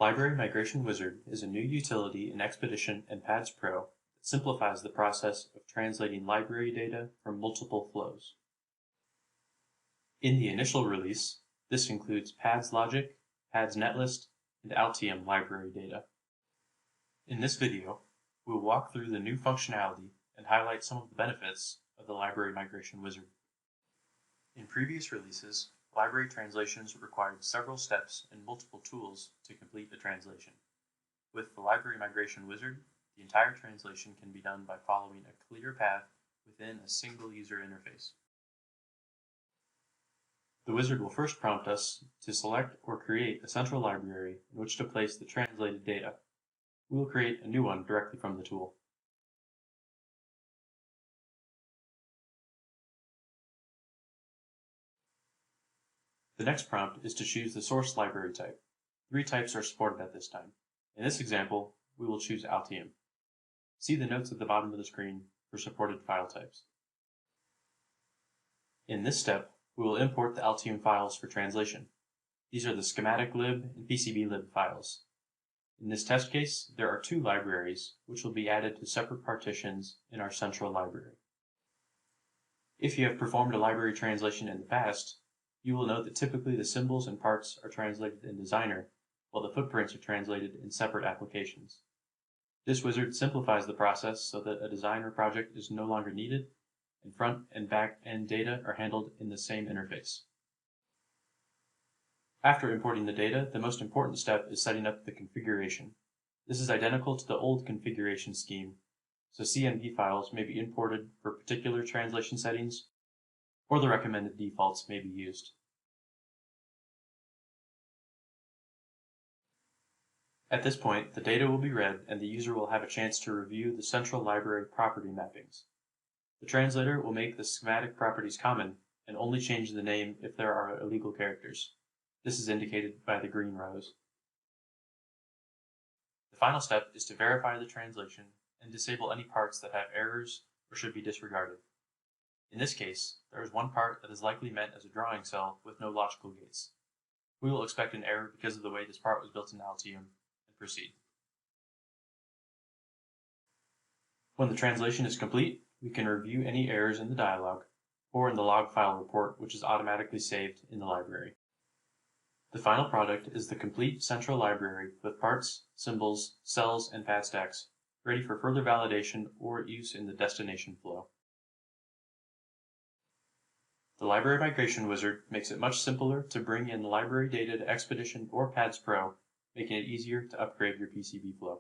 Library Migration Wizard is a new utility in Expedition and PADS Pro that simplifies the process of translating library data from multiple flows. In the initial release, this includes PADS Logic, PADS Netlist, and Altium library data. In this video, we will walk through the new functionality and highlight some of the benefits of the Library Migration Wizard. In previous releases, library translations required several steps and multiple tools to complete the translation. With the Library Migration Wizard, the entire translation can be done by following a clear path within a single user interface. The wizard will first prompt us to select or create a central library in which to place the translated data. We will create a new one directly from the tool. The next prompt is to choose the source library type. 3 types are supported at this time. In this example, we will choose Altium. See the notes at the bottom of the screen for supported file types. In this step, we will import the Altium files for translation. These are the schematic lib and PCB-lib files. In this test case, there are 2 libraries which will be added to separate partitions in our central library. If you have performed a library translation in the past, you will note that typically the symbols and parts are translated in Designer, while the footprints are translated in separate applications. This wizard simplifies the process so that a Designer project is no longer needed, and front and back end data are handled in the same interface. After importing the data, the most important step is setting up the configuration. This is identical to the old configuration scheme, so CMP files may be imported for particular translation settings, or the recommended defaults may be used. At this point, the data will be read and the user will have a chance to review the central library property mappings. The translator will make the schematic properties common and only change the name if there are illegal characters. This is indicated by the green rows. The final step is to verify the translation and disable any parts that have errors or should be disregarded. In this case, there is one part that is likely meant as a drawing cell with no logical gates. We will expect an error because of the way this part was built in Altium and proceed. When the translation is complete, we can review any errors in the dialog or in the log file report, which is automatically saved in the library. The final product is the complete central library with parts, symbols, cells, and pad stacks, ready for further validation or use in the destination flow. The Library Migration Wizard makes it much simpler to bring in library data to Expedition or PADS Pro, making it easier to upgrade your PCB flow.